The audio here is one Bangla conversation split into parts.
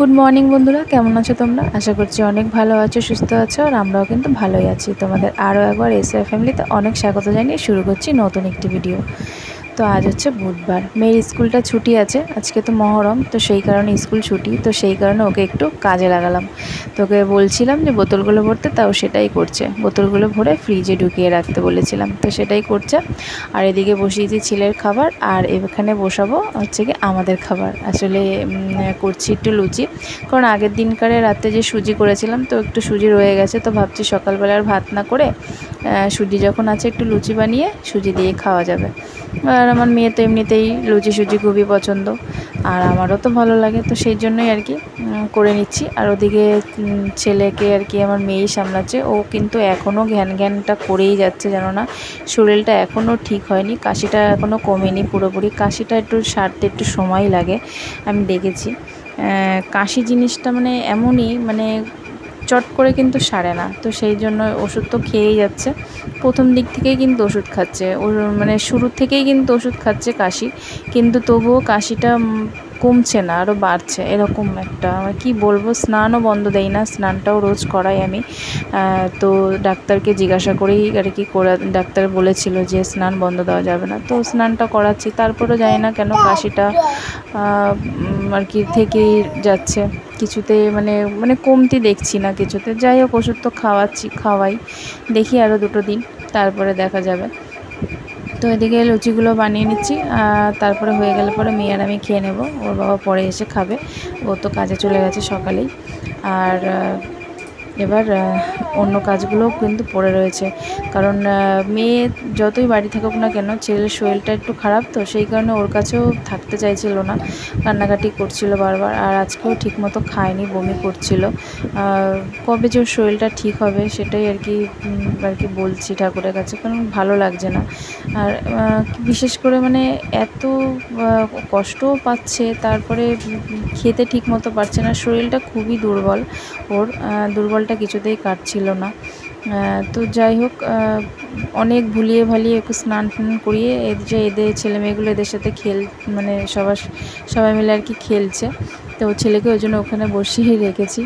গুড মর্নিং বন্ধুরা, কেমন আছো তোমরা? আশা করছি অনেক ভালো আছো, সুস্থ আছো। আর আমরাও কিন্তু ভালোই আছি। তোমাদের আরও একবার এসওয়াই ফ্যামিলিতে অনেক স্বাগত জানিয়ে শুরু করছি নতুন একটি ভিডিও। তো আজ হচ্ছে বুধবার, মেয়ের স্কুলটা ছুটি আছে, আজকে তো মহরম, তো সেই কারণে স্কুল ছুটি, তো সেই কারণে ওকে একটু কাজে লাগালাম। তোকে বলছিলাম যে বোতলগুলো ভরতে, তাও সেটাই করছে। বোতলগুলো ভরে ফ্রিজে ঢুকিয়ে রাখতে বলেছিলাম, তো সেটাই করছে। আর এদিকে বসিয়েছি ছেলের খাবার, আর এখানে বসাবো হচ্ছে কি আমাদের খাবার। আসলে করছি একটু লুচি, কারণ আগের দিনকারে রাতে যে সুজি করেছিলাম, তো একটু সুজি রয়ে গেছে, তো ভাবছি সকালবেলার ভাত না করে সুজি যখন আছে একটু লুচি বানিয়ে সুজি দিয়ে খাওয়া যাবে। আর আমার মেয়ে তো এমনিতেই লুচি সুজি খুবই পছন্দ, আর আমারও তো ভালো লাগে, তো সেই জন্যই আর কি করে নিচ্ছি। আর ওদিকে ছেলেকে আর কি আমার মেয়েই সামলাচ্ছে। ও কিন্তু এখনও ঘ্যানটা করেই যাচ্ছে, জানো না, শরীরটা এখনও ঠিক হয়নি, কাশিটা এখনও কমেনি পুরোপুরি। কাশিটা একটু সারতে একটু সময় লাগে, আমি দেখেছি। কাশি জিনিসটা মানে এমনই, মানে চট করে কিন্তু সারে না, তো সেই জন্য ওষুধ তো খেয়েই যাচ্ছে। প্রথম দিক থেকেই কিন্তু ওষুধ খাচ্ছে, ওর মানে শুরু থেকেই কিন্তু ওষুধ খাচ্ছে কাশি, কিন্তু তবুও কাশিটা কমছে না, আরও বাড়ছে। এরকম একটা কি বলবো, স্নানও বন্ধ দেই না, স্নানটাও রোজ করাই আমি। তো ডাক্তারকে জিজ্ঞাসা করেই আর কি ডাক্তার বলেছিল যে স্নান বন্ধ দেওয়া যাবে না, তো স্নানটা করাচ্ছি। তারপরেও জানি না কেন কাশিটা আর কি থেকেই যাচ্ছে, কিছুতে মানে মানে কমতি দেখছি না কিছুতে। যাই হোক, ওষুধ তো খাওয়াই, দেখি আরও 2 দিন, তারপরে দেখা যাবে। তো এদিকে লুচিগুলো বানিয়ে নিচ্ছি, তারপরে হয়ে গেলে পরে মেয়ে আর আমি খেয়ে নেব, ওর বাবা পরে এসে খাবে, ও তো কাজে চলে গেছে সকালেই। আর এবার অন্য কাজগুলোও কিন্তু পড়ে রয়েছে, কারণ মেয়ে যতই বাড়ি থাকুক না কেন, ছেলের শরীরটা একটু খারাপ, তো সেই কারণে ওর কাছেও থাকতে চাইছিল না, কান্নাকাটি করছিল বারবার। আর আজকেও ঠিকমতো খায়নি, বমি করছিল। কবে যে ওর শরীরটা ঠিক হবে সেটাই আর কি বলছি ঠাকুরের কাছে, কারণ ভালো লাগছে না। আর বিশেষ করে মানে এত কষ্টও পাচ্ছে, তারপরে খেতে ঠিক মতো পারছে না, শরীরটা খুবই দুর্বল। ওর দুর্বলটা কিছুতেই কাটছিল না। তো যাই হোক, অনেক ভুলিয়ে ভালিয়ে একটু স্নান টান করিয়ে এদের ছেলেমেয়েগুলো এদের সাথে মানে সবাই মিলে আর কি খেলছে। তো ছেলেকে ওই জন্য ওখানে বসিয়ে রেখেছি,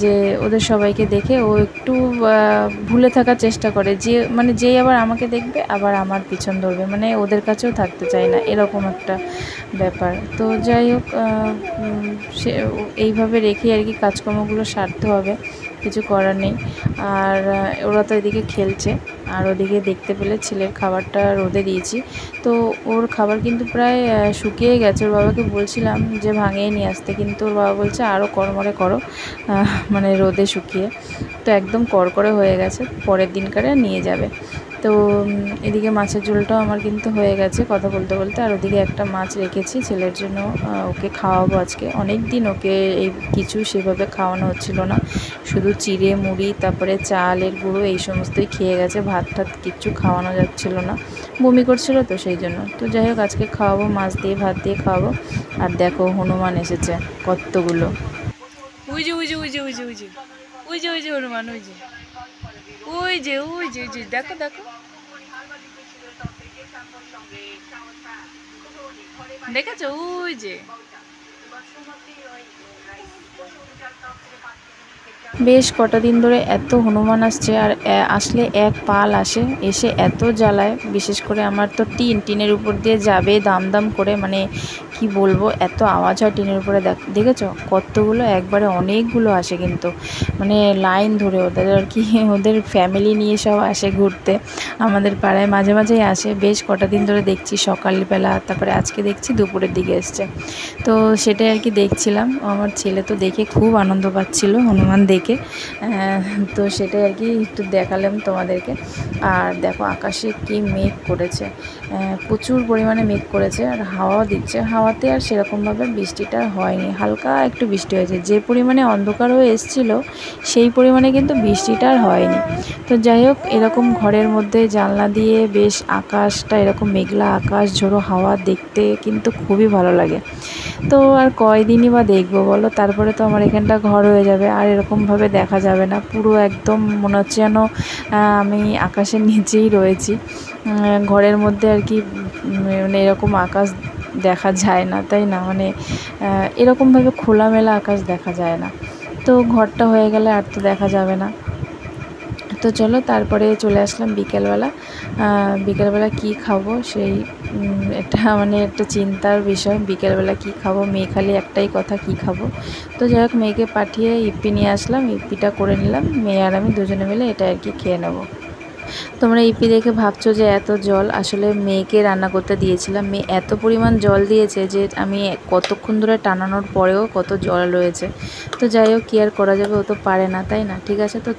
যে ওদের সবাইকে দেখে ও একটু ভুলে থাকার চেষ্টা করে, যে মানে যেই আবার আমাকে দেখবে আবার আমার পিছন ধরবে, মানে ওদের কাছেও থাকতে চায় না, এরকম একটা ব্যাপার। তো যাই হোক, সে এইভাবে রেখে আর কি কাজকর্মগুলো সারতে হবে, কিছু করার নেই। আর ওরা তো এদিকে খেলছে, আর ওদিকে দেখতে পেলে ছেলের খাবারটা রোদে দিয়েছি, তো ওর খাবার কিন্তু প্রায় শুকিয়ে গেছে। ওর বাবাকে বলছিলাম যে ভাঙিয়ে নিয়ে আসতে, কিন্তু ওর বাবা বলছে আরও কড়মড়ে করো, মানে রোদে শুকিয়ে, তো একদম কড়কড়ে হয়ে গেছে, পরের দিনকারে নিয়ে যাবে। তো এদিকে মাছের ঝোলটাও আমার কিন্তু হয়ে গেছে কথা বলতে বলতে। আর ওদিকে একটা মাছ রেখেছি ছেলের জন্য, ওকে খাওয়াবো আজকে। অনেক দিন ওকে এই কিছু সেভাবে খাওয়ানো হচ্ছিল না, শুধু চিড়ে মুড়ি তারপরে চালের গুঁড়ো এই সমস্তই খেয়ে গেছে, ভাত টাত কিচ্ছু খাওয়ানো যাচ্ছিল না, বমি করছিল, তো সেই জন্য। তো যাই হোক, আজকে খাওয়াবো, মাছ দিয়ে ভাত দিয়ে খাওয়াবো। আর দেখো হনুমান এসেছে কতগুলো, ওই যে ওই যে ওই যে ওই যে ওই যে ওই যে ওই যে হনুমান, ওই যে ওই যে ওই যে ওই যে দেখো দেখো, দেখেছো ওই যে। বেশ কটা দিন ধরে এত হনুমান আসছে, আর আসলে এক পাল এসে এত জ্বালায়। বিশেষ করে আমার তো টিনের উপর দিয়ে যাবে দাম দাম করে, মানে কি বলবো, এত আওয়াজ হয় টিনের উপরে। দেখেছো কতগুলো, একবারে অনেকগুলো আসে কিন্তু, মানে লাইন ধরে ওদের আর কি, ওদের ফ্যামিলি নিয়ে সব আসে ঘুরতে আমাদের পাড়ায়, মাঝে মাঝেই আসে। বেশ কটা দিন ধরে দেখছি, সকালবেলা, তারপরে আজকে দেখছি দুপুরের দিকে এসছে, তো সেটাই আর কি দেখছিলাম। আমার ছেলে তো দেখে খুব আনন্দ পাচ্ছিল হনুমান দেখে, তো সেটাই আর কি একটু দেখালাম তোমাদেরকে। আর দেখো আকাশে কি মেঘ করেছে, প্রচুর পরিমাণে মেঘ করেছে, আর হাওয়াও দিচ্ছে। হাওয়াতে আর সেরকমভাবে বৃষ্টিটা হয়নি, হালকা একটু বৃষ্টি হয়েছে। যে পরিমাণে অন্ধকার হয়ে এসেছিলো সেই পরিমাণে কিন্তু বৃষ্টিটা আর হয়নি। তো যাই হোক, এরকম ঘরের মধ্যে জানলা দিয়ে বেশ আকাশটা এরকম মেঘলা আকাশ, ঝোড়ো হাওয়া দেখতে কিন্তু খুবই ভালো লাগে। তো আর কয়দিনই বা দেখবো বলো, তারপরে তো আমার এখানটা ঘর হয়ে যাবে, আর এরকমভাবে দেখা যাবে না। পুরো একদম মনে হচ্ছে যেন আমি আকাশের নিচেই রয়েছি, ঘরের মধ্যে আর কি, মানে এরকম আকাশ দেখা যায় না, তাই না? মানে এরকমভাবে খোলামেলা আকাশ দেখা যায় না। তো ঘরটা হয়ে গেলে আর তো দেখা যাবে না। তো চলো তারপরে চলে আসলাম বিকেলবেলা। বিকেলবেলা কী খাবো সেই এটা মানে একটা চিন্তার বিষয়। বিকেলবেলা কী খাবো, মেয়ে খালি একটাই কথা, কী খাবো। তো যাই হোক, মেয়েকে পাঠিয়ে ইপ্পি নিয়ে আসলাম, ইপ্পিটা করে নিলাম, মেয়ে আর আমি দুজনে মিলে এটা আর কি খেয়ে নেবো। তোমরা ইপি দেখে ভাবছো যে এত জল, আসলে মেয়েকে রান্না করতে দিয়েছিলাম, মেয়ে এত পরিমাণ জল দিয়েছে যে আমি কতক্ষণ ধরে টানানোর পরেও কত জল রয়েছে। তো যাই হোক, কী আর করা যাবে, ও তো পারে না, তাই না? ঠিক আছে, তো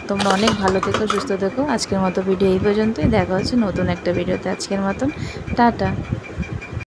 তোমরা অনেক ভালো থেকো, সুস্থ থেকো। আজকের মতো ভিডিও এই পর্যন্তই, দেখা হচ্ছে নতুন একটা ভিডিওতে। আজকের মতন টাটা।